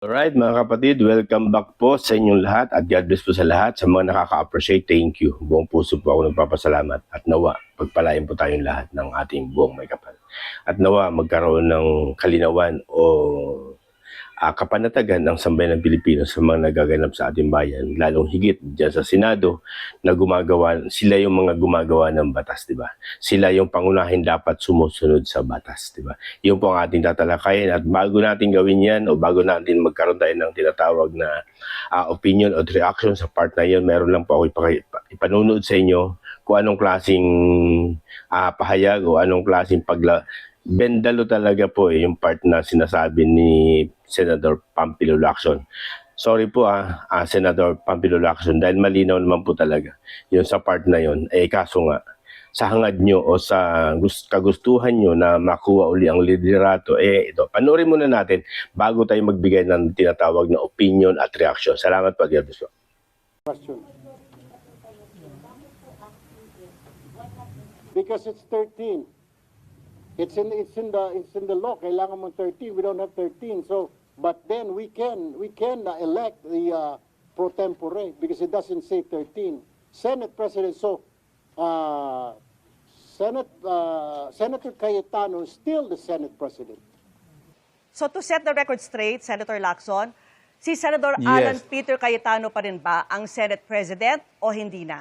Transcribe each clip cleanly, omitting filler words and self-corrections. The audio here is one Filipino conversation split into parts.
Alright mga kapatid, welcome back po sa inyong lahat at God bless po sa lahat. Sa mga nakaka-appreciate, thank you. Buong puso po ako nagpapasalamat at nawa, pagpalain po tayong lahat ng ating buong may kapal. At nawa, magkaroon ng kalinawan o kapanatagan ng sambayan ng Pilipino sa mga nagaganap sa ating bayan, lalong higit dyan sa Senado na gumagawa, sila yung mga gumagawa ng batas, di ba? Sila yung pangunahin dapat sumusunod sa batas, di ba? Yun po ang ating tatalakayin at bago natin gawin yan o bago natin magkaroon tayo ng tinatawag na opinion o reaction sa part na yun, meron lang po ako ipanunod sa inyo kung anong klaseng pahayag o anong klaseng bendalo talaga po yung part na sinasabi ni Senator Pampilo Lacson. Sorry po Senator Pampilo Lacson, dahil malinaw naman po talaga yung sa part na yun. Kaso nga, sa hangad nyo o sa kagustuhan nyo na makuha uli ang liderato, ito, panoorin muna natin bago tayo magbigay ng tinatawag na opinion at reaction. Salamat po, Gerdes. Question. Because it's 13. It's in the law. Kailangan mo 13. We don't have 13. So, but then we can elect the pro tempore because it doesn't say 13. Senate President. So, Senator Cayetano is still the Senate President. So to set the record straight, Senator Lacson, si Senator Yes. Alan Peter Cayetano pa rin ba ang Senate President o hindi na?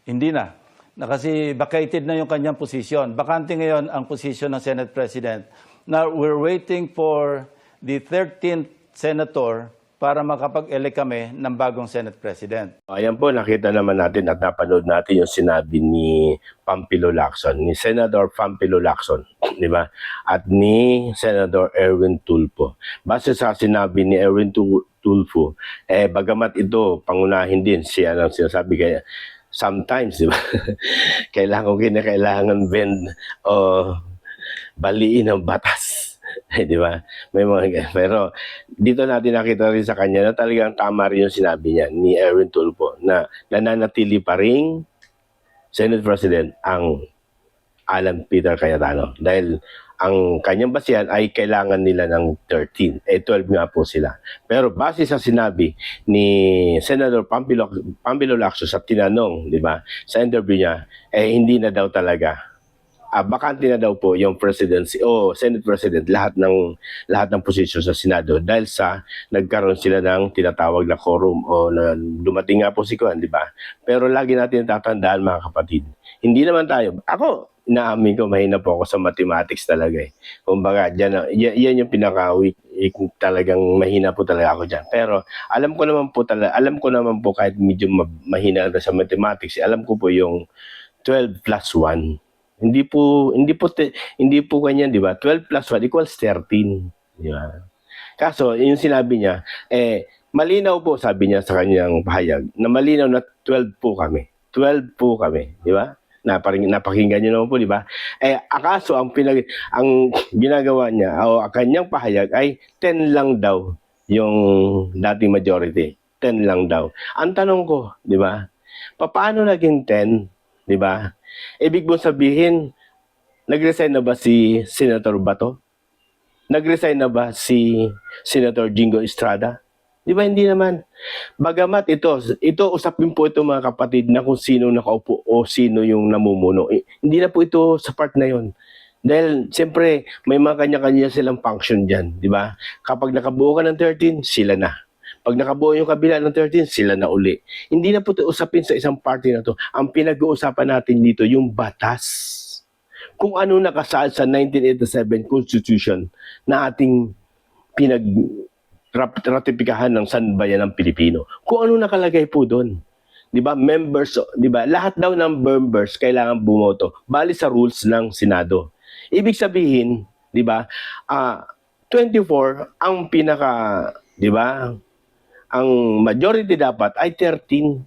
Hindi na. Kasi vacated na yung kanyang posisyon. Bakante ngayon ang posisyon ng Senate President. Now, we're waiting for the 13th Senator para makapag-elect kami ng bagong Senate President. Ayan po, nakita naman natin at napanood natin yung sinabi ni Pampilo Lacson, ni Senator Pampilo Lacson, di ba? At ni Senator Erwin Tulfo. Base sa sinabi ni Erwin Tulfo, bagamat ito, pangunahin din siya ang sinasabi kaya sometimes, di ba? Kailangan bend o baliin ang batas. Di ba? May mga, pero dito natin nakita rin sa kanya na talagang tama rin yung sinabi niya ni Erwin Tulfo na nananatili pa rin Senate President ang Alan Peter Cayetano dahil ang kanyang basihan ay kailangan nila ng 13. 12 nga po sila. Pero base sa sinabi ni Senator Pampilo Lacson sa tinanong, di ba, sa interview niya, hindi na daw talaga. Bakante na daw po yung presidency o Senate President lahat ng posisyon sa Senado dahil sa nagkaroon sila ng tinatawag na quorum o na dumating nga po si Kuan, di ba? Pero lagi natin tatandaan mga kapatid, hindi naman tayo. Ako, inaamin ko, mahina po ako sa mathematics talaga eh. Kumbaga, yan yung pinaka-weak, talagang mahina po talaga ako dyan. Pero alam ko naman po kahit medyo mahina na sa mathematics, alam ko po yung 12 plus 1. Hindi po ganyan, di ba? 12 plus 1 equals 13. Di ba? Kaso, yung sinabi niya, malinaw po, sabi niya sa kanyang pahayag, na malinaw na 12 po kami. 12 po kami, di ba? Napakinggan niyo naman po, di ba? Akaso, ang ginagawa niya, o ang kanyang pahayag ay 10 lang daw yung dating majority. 10 lang daw. Ang tanong ko, di ba? Paano naging 10? Di ba? Ibig mong sabihin, nag-resign na ba si Senator Bato? Nag-resign na ba si Senator Jingo Estrada? Di ba hindi naman? Bagamat ito usapin po ito mga kapatid na kung sino nakaupo o sino yung namumuno. Hindi na po ito sa part na yon. Dahil siyempre may mga kanya-kanya silang function dyan. Di ba? Kapag nakabuo ka ng 13, sila na. Pag nakabuo yung kabila ng 13, sila na uli. Hindi na po ito usapin sa isang party na to. Ang pinag-uusapan natin dito, yung batas. Kung ano nakasaad sa 1987 Constitution na ating ratifikahan ng sanbayan ng Pilipino. Kung ano nakalagay po doon. 'Di ba? Members, 'di ba? Lahat daw ng members kailangan bumoto bali sa rules ng Senado. Ibig sabihin, 'di ba? 24 ang pinaka, 'di ba? Ang majority dapat ay 13.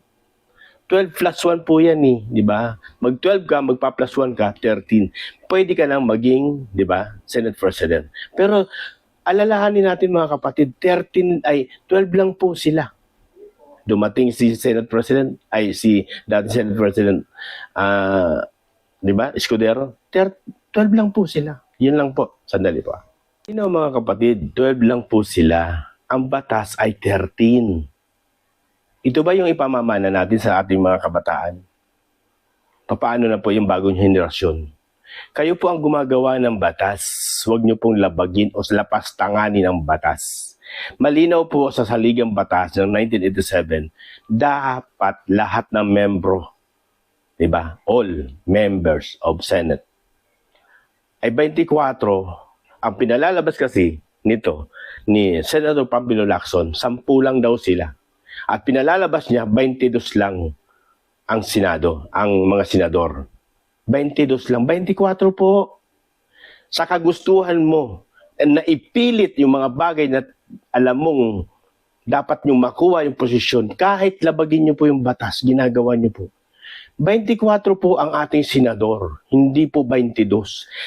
12 plus 1 po yan eh, di ba? Mag-12 ka, magpa-plus 1 ka, 13. Pwede ka nang maging, di ba, Senate President. Pero alalahanin natin mga kapatid, 12 lang po sila. Dumating si Senate President, si dati Senate President, di ba, Escudero, 12 lang po sila. Yun lang po. Sandali po. Mga kapatid, 12 lang po sila. Ang batas ay 13. Ito ba yung ipamamana natin sa ating mga kabataan? Paano na po yung bagong henerasyon? Kayo po ang gumagawa ng batas. Huwag niyo pong labagin o lapastanganin ang batas. Malinaw po sa saligang batas ng 1987, dapat lahat ng membro, diba? All members of Senate ay 24. Ang pinalalabas kasi nito ni Senator Pambilo Lacson, 10 lang daw sila. At pinalalabas niya 22 lang ang Senado, ang mga senador. 22 lang, 24 po. Sa kagustuhan mo na ipilit yung mga bagay na alam mong dapat nyo makuha yung posisyon, kahit labagin nyo po yung batas, ginagawa nyo po. 24 po ang ating senador, hindi po 22.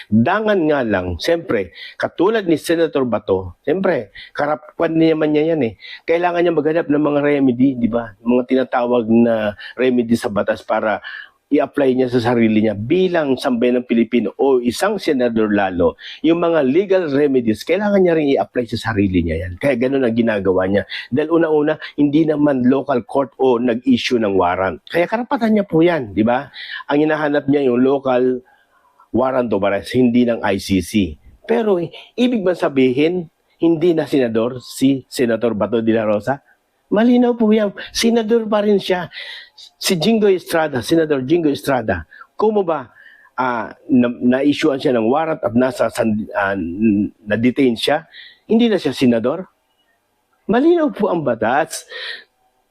Dangan nga lang, siyempre, katulad ni Senator Bato, siyempre, karapan naman niya yan eh. Kailangan niya maghanap ng mga remedy, di ba? Mga tinatawag na remedy sa batas para i-apply niya sa sarili niya bilang sambayan ng Pilipino o isang senador lalo, yung mga legal remedies, kailangan niya rin i-apply sa sarili niya yan. Kaya ganun ang ginagawa niya. Dahil una-una, hindi naman local court o nag-issue ng warrant. Kaya karapatan niya po yan, di ba? Ang hinahanap niya yung local warrant of arrest, hindi ng ICC. Pero ibig ba sabihin, hindi na senador si Senator Bato de la Rosa? Malinaw po yan. Senador pa rin siya. Si Jingoy Estrada, Senator Jingoy Estrada, kung ba na-issuean siya ng warrant at na-detain siya, hindi na siya senador? Malinaw po ang batas.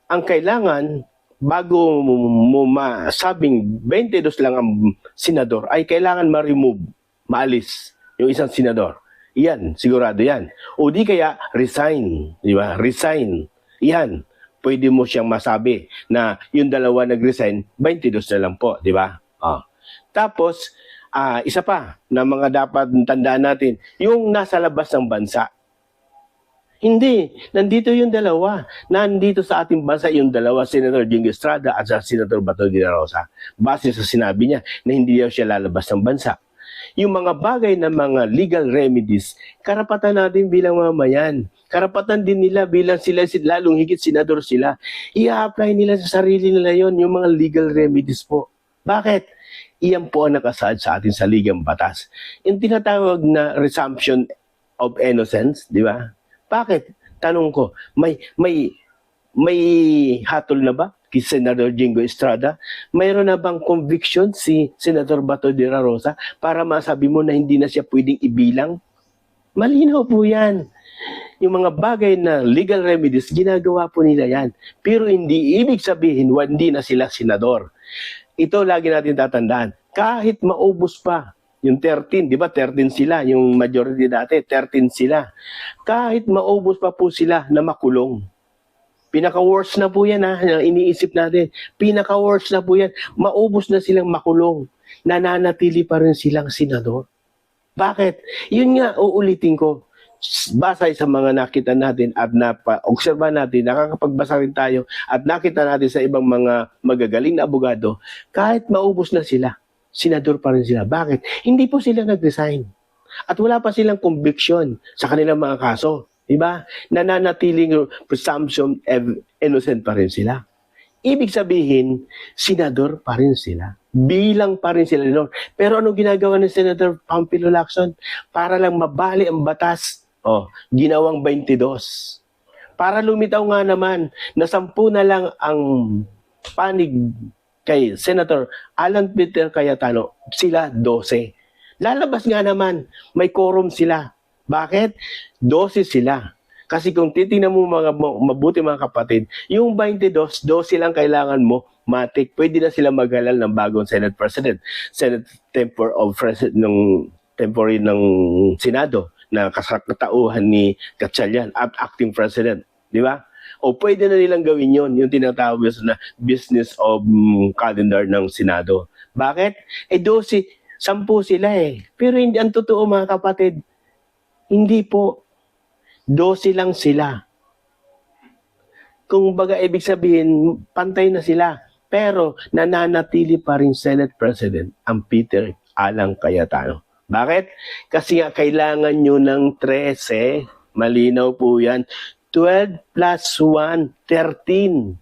Ang kailangan, bago mo masabing 22 lang ang senador, ay kailangan ma-remove, maalis yung isang senador. Iyan, sigurado yan. O di kaya, resign. Di ba? Resign. Yan. Pwede mo siyang masabi na yung dalawa nag-resign, 22 na lang po, di ba? Tapos, isa pa na mga dapat tandaan natin, yung nasa labas ng bansa. Hindi, nandito yung dalawa. Nandito sa ating bansa yung dalawa, Senator Jingoy Estrada at sa Senator Bato de la Rosa. Base sa sinabi niya na hindi daw siya lalabas ng bansa. Yung mga bagay na mga legal remedies, karapatan natin bilang mamayan. Karapatan din nila bilang sila, lalong higit senador sila. I-apply nila sa sarili nila yon yung mga legal remedies po. Bakit? Iyan po ang nakasaad sa ating saligang batas. Yung tinatawag na resumption of innocence, di ba? Bakit? Tanong ko, may hatol na ba kay Senator Jingoy Estrada? Mayroon na bang conviction si Senator Bato de la Rosa para masabi mo na hindi na siya pwedeng ibilang? Malinaw po yan. Yung mga bagay na legal remedies, ginagawa po nila yan. Pero hindi ibig sabihin, hindi na sila senador. Ito lagi natin tatandaan. Kahit maubos pa yung 13, di ba 13 sila, yung majority dati, 13 sila. Kahit maubos pa po sila na makulong. Pinaka-worst na po yan iniisip natin. Pinaka-worst na po yan. Maubos na silang makulong. Nananatili pa rin silang senador. Bakit? Yun nga, uulitin ko. Base sa mga nakita natin at obserba natin, nakakapagbasa rin tayo at nakita natin sa ibang mga magagaling na abogado, kahit maubos na sila, senador pa rin sila. Bakit? Hindi po sila nag-resign. At wala pa silang conviction sa kanilang mga kaso. Diba? Nananatiling presumption of innocent pa rin sila. Ibig sabihin, senador pa rin sila. Bilang pa rin sila. Pero ano ginagawa ng Senator Pambilo Lacson? Para lang mabali ang batas. Ginawang 22. Para lumitaw nga naman na 10 na lang ang panig kay Senator Alan Peter Cayetano, sila 12. Lalabas nga naman, may quorum sila. Bakit? 12 sila. Kasi kung titingnan mo mabuti mga kapatid, yung 22, 12 lang kailangan mo, matik. Pwede na sila maghalal ng bagong Senate President. Senate temporary of President ng temporary ng Senado na kasatauhan ni Gatchalian at acting president, di ba? O pwede na nilang gawin yon, yung tinatawag na business of calendar ng Senado. Bakit? 12, 10 sila eh. Pero hindi ang totoo mga kapatid, hindi po. 12 lang sila. Kung baga ibig sabihin, pantay na sila. Pero nananatili pa rin Senate President ang Peter Alan Cayetano. Bakit? Kasi nga kailangan nyo ng 13. Malinaw po yan. 12 plus 1, 13.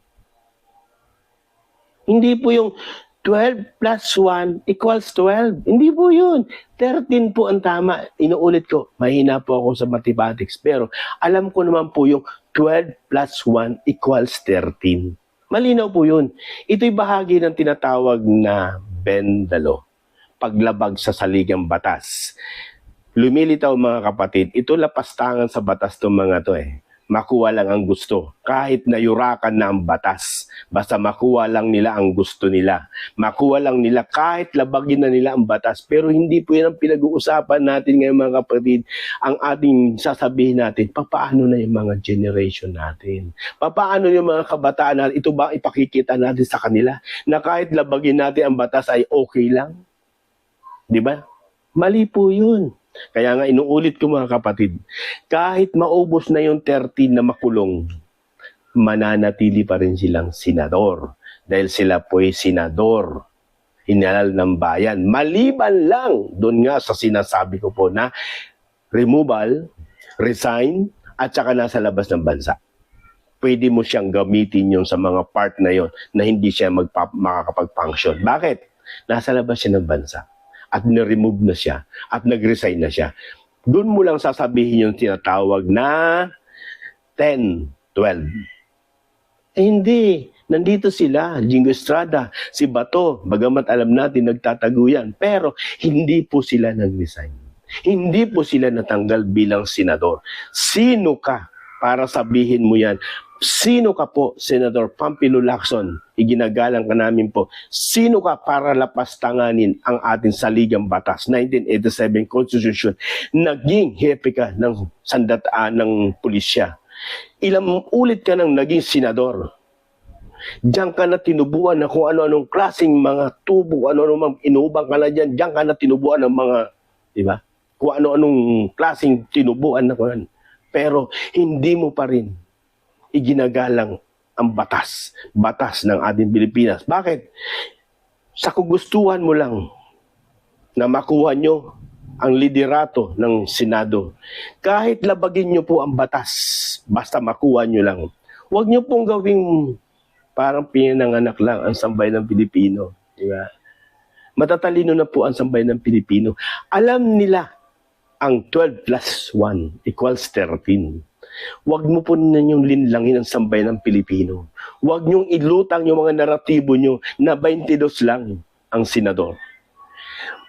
Hindi po yung 12 plus 1 equals 12. Hindi po yun. 13 po ang tama. Inuulit ko, mahina po ako sa mathematics. Pero alam ko naman po yung 12 plus 1 equals 13. Malinaw po yun. Ito'y bahagi ng tinatawag na bendalo. Paglabag sa saligang batas. Lumilitaw mga kapatid, ito lapastangan sa batas ng mga to Makuha lang ang gusto. Kahit nayurakan na ang batas. Basta makuha lang nila ang gusto nila. Makuha lang nila kahit labagin na nila ang batas. Pero hindi po yan ang pinag-uusapan natin ngayon mga kapatid. Ang ating sasabihin natin, papaano na yung mga generation natin? Papaano yung mga kabataan natin? Ito ba ipakikita natin sa kanila? Na kahit labagin natin ang batas ay okay lang? Di ba? Mali po yun. Kaya nga inuulit ko mga kapatid, kahit maubos na yung 13 na makulong, mananatili pa rin silang senador. Dahil sila po'y senador, hinalal ng bayan. Maliban lang doon nga sa sinasabi ko po na removal, resign, at saka nasa labas ng bansa. Pwede mo siyang gamitin yun sa mga part na yon na hindi siya makakapag-function. Bakit? Nasa labas siya ng bansa. At na-remove na siya, at nag-resign na siya. Doon mo lang sasabihin yung tinatawag na 10, 12. Hindi. Nandito sila, Jingo Estrada, si Bato, bagamat alam natin nagtatago yan, pero hindi po sila nag-resign. Hindi po sila natanggal bilang senador. Sino ka para sabihin mo yan? Sino ka po, Senator Pampilo Lacson? Iginagalang ka namin po. Sino ka para lapastanganin ang ating saligang batas, 1987 Constitution? Naging hepe ka ng sandataan ng pulisya. Ilang ulit ka nang naging senador. Diyan ka na tinubuan na kung ano-anong klaseng mga tubo, ano-anong inubang ka na dyan. Diyan ka na tinubuan ng mga, di ba? Kung ano-anong klaseng tinubuan na kuhan. Pero hindi mo pa rin iginagalang ang batas ng ating Pilipinas. Bakit? Sa kagustuhan mo lang na makuha nyo ang liderato ng Senado, kahit labagin nyo po ang batas, basta makuha nyo lang. Huwag nyo pong gawing parang pinanganak lang ang sambayan ng Pilipino. Diba? Matatalino na po ang sambayan ng Pilipino. Alam nila ang 12 plus 1 equals 13. Huwag mo po ninyong linlangin ang sambayan ng Pilipino. Huwag niyong ilutang yung mga naratibo niyo na 22 lang ang senador.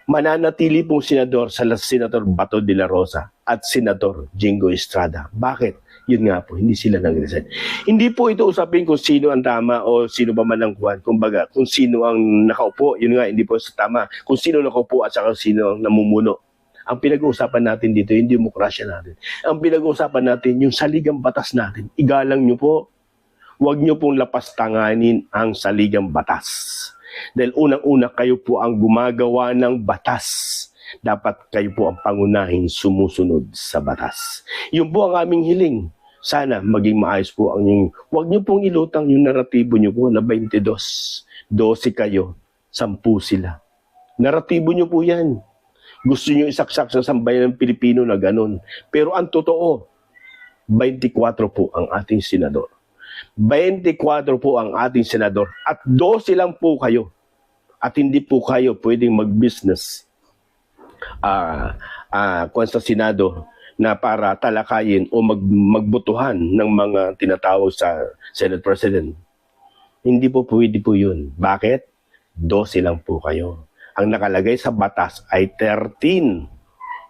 Mananatili pong senador sa Senator Bato de la Rosa at Senator Jingo Estrada. Bakit? Yun nga po, hindi sila nag-resign. Hindi po ito usapin kung sino ang tama o sino ba man ang kuhan. Kumbaga, kung sino ang nakaupo, yun nga, hindi po sa tama. Kung sino nakaupo at saka sino ang namumuno. Ang pinag-uusapan natin dito, yung demokrasya natin. Ang pinag-uusapan natin, yung saligang batas natin. Igalang nyo po. Huwag nyo pong lapastanganin ang saligang batas. Dahil unang-una kayo po ang gumagawa ng batas. Dapat kayo po ang pangunahin sumusunod sa batas. Yun po ang aming hiling. Sana maging maayos po ang yung... Huwag nyo pong ilutang yung naratibo nyo po na 22. 12 kayo, 10 sila. Naratibo nyo po yan. Gusto nyo isaksak sa sambayan ng Pilipino na ganun. Pero ang totoo, 24 po ang ating senador. 24 po ang ating senador. At 12 lang po kayo. At hindi po kayo pwedeng mag-business kung sa Senado na para talakayin o magbutuhan ng mga tinatawag sa Senate President. Hindi po pwede po yun. Bakit? 12 lang po kayo. Ang nakalagay sa batas ay 13.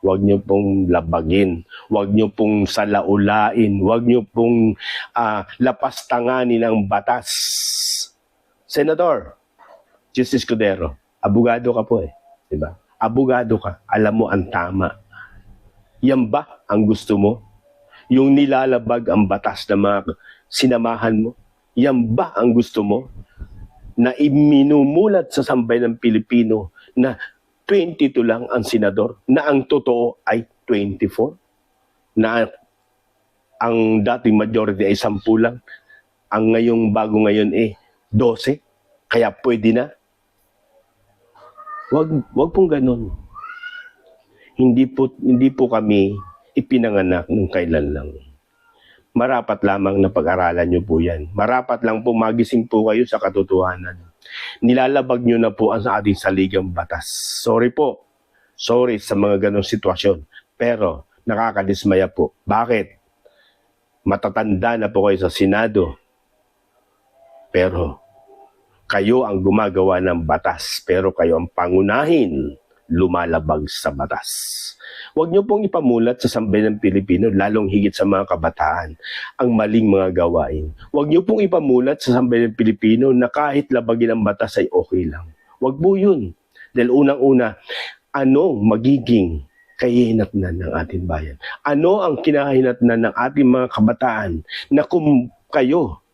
Huwag niyo pong labagin. Huwag niyo pong salaulain. Huwag niyo pong lapastanganin ang batas. Senador, Justice Escudero, abogado ka po diba? Abogado ka. Alam mo ang tama. Yan ba ang gusto mo? Yung nilalabag ang batas na mga sinamahan mo? Yan ba ang gusto mo? Na iminumulat sa sambayan ng Pilipino na 22 lang ang senador, na ang totoo ay 24, na ang dating majority ay 10 lang, ang ngayong bago ngayon 12, kaya pwede na. Wag pong ganun. hindi po kami ipinanganak ng kailan lang. Marapat lamang na pag-aralan nyo po yan. Marapat lang po magising po kayo sa katotohanan. Nilalabag nyo na po ang ating saligang batas. Sorry po. Sorry sa mga ganong sitwasyon. Pero nakakadismaya po. Bakit? Matatanda na po kayo sa Senado. Pero kayo ang gumagawa ng batas. Pero kayo ang pangunahin lumalabag sa batas. Huwag niyo pong ipamulat sa sambayan ng Pilipino, lalong higit sa mga kabataan, ang maling mga gawain. Huwag niyo pong ipamulat sa sambayan ng Pilipino na kahit labagin ang batas ay okay lang. Huwag po yun. Dahil unang-una, ano magiging kahihinatnan ng ating bayan? Ano ang kinahinatnan ng ating mga kabataan na kung kayo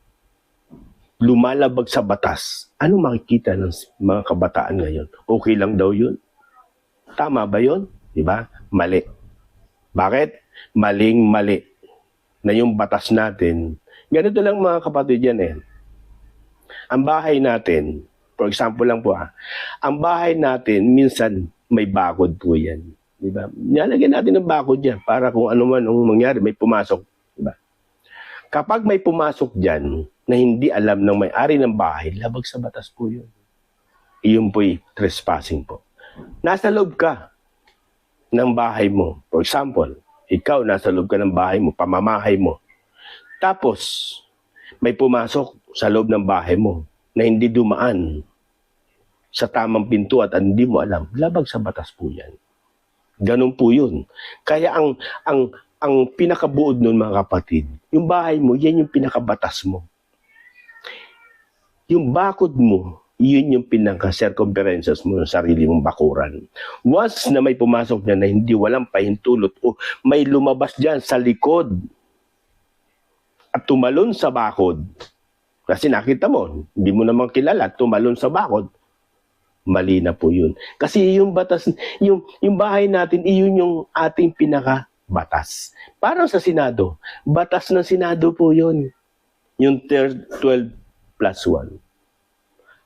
lumalabag sa batas, ano makikita ng mga kabataan ngayon? Okay lang daw yun? Tama ba yun? Diba? Mali. Bakit? Maling-mali. Na yung batas natin, ganito lang mga kapatid yan eh. Ang bahay natin, for example lang po ang bahay natin, minsan may bakod po yan. Diba? Nalagyan natin ng bakod yan para kung ano man ang mangyari, may pumasok. Diba? Kapag may pumasok dyan na hindi alam ng may-ari ng bahay, labag sa batas po yun. Iyon po'y trespassing po. Nasa loob ka ng bahay mo. For example, ikaw nasa loob ka ng bahay mo, pamamahay mo. Tapos, may pumasok sa loob ng bahay mo na hindi dumaan sa tamang pinto at hindi mo alam, labag sa batas po yan. Ganun po yun. Kaya ang pinakabuod nun mga kapatid, yung bahay mo, yan yung pinakabatas mo. Yung bakod mo, yun yung pinaka-circumferences mo ng sarili mong bakuran. Once na may pumasok dyan na hindi walang pahintulot o may lumabas dyan sa likod at tumalon sa bakod, kasi nakita mo, hindi mo naman kilala, tumalon sa bakod, mali na po yun. Kasi yung batas, yung bahay natin, iyon yung ating pinaka-batas. Parang sa Senado, batas ng Senado po yun. Yung 12+1.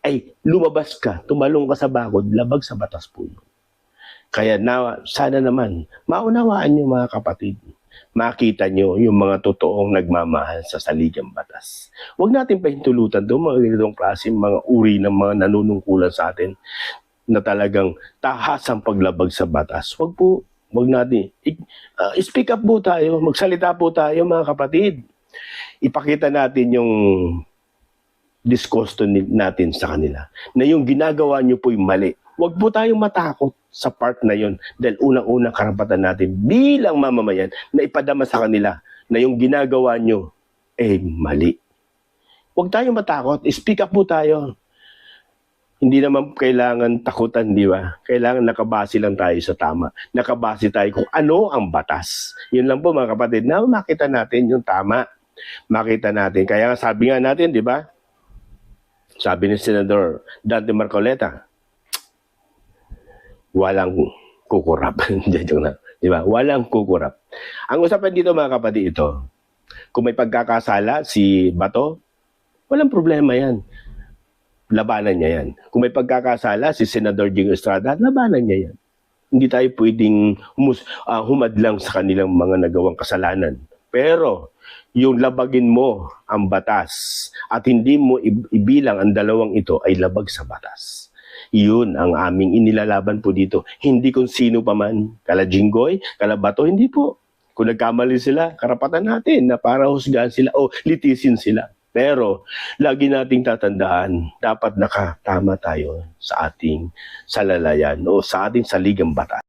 Ay, lumabas ka, tumalong ka sa bakod, labag sa batas po yun. Kaya sana naman, maunawaan nyo mga kapatid, makita nyo yung mga totoong nagmamahal sa saligang batas. Huwag natin pahintulutan doon mga ganitong klase, mga uri ng mga nanunungkulan sa atin na talagang tahas ang paglabag sa batas. Huwag natin. Speak up po tayo, magsalita po tayo mga kapatid. Ipakita natin yung disgusto natin sa kanila. Na yung ginagawa nyo po'y mali. Huwag po tayong matakot sa part na yon dahil unang-unang karapatan natin bilang mamamayan na ipadama sa kanila na yung ginagawa nyo mali. Huwag tayong matakot. Speak up po tayo. Hindi naman kailangan takutan, di ba? Kailangan nakabase lang tayo sa tama. Nakabase tayo kung ano ang batas. Yun lang po mga kapatid, na makita natin yung tama. Makita natin. Kaya sabi nga natin, di ba? Sabi ni Senador Dante Marcoleta, walang kukurap. Di ba? Walang kukurap. Ang usapan dito mga kapatid ito, kung may pagkakasala si Bato, walang problema yan. Labanan niya yan. Kung may pagkakasala si Senador Jing Estrada, labanan niya yan. Hindi tayo pwedeng humadlang sa kanilang mga nagawang kasalanan. Pero yung labagin mo ang batas at hindi mo ibilang ang dalawang ito ay labag sa batas. Yun ang aming inilalaban po dito. Hindi kung sino pa man, kala Jinggoy, kala Bato, hindi po. Kung nagkamali sila, karapatan natin na para husgahan sila o litisin sila. Pero lagi nating tatandaan, dapat nakatama tayo sa ating salalayan o sa ating saligang batas.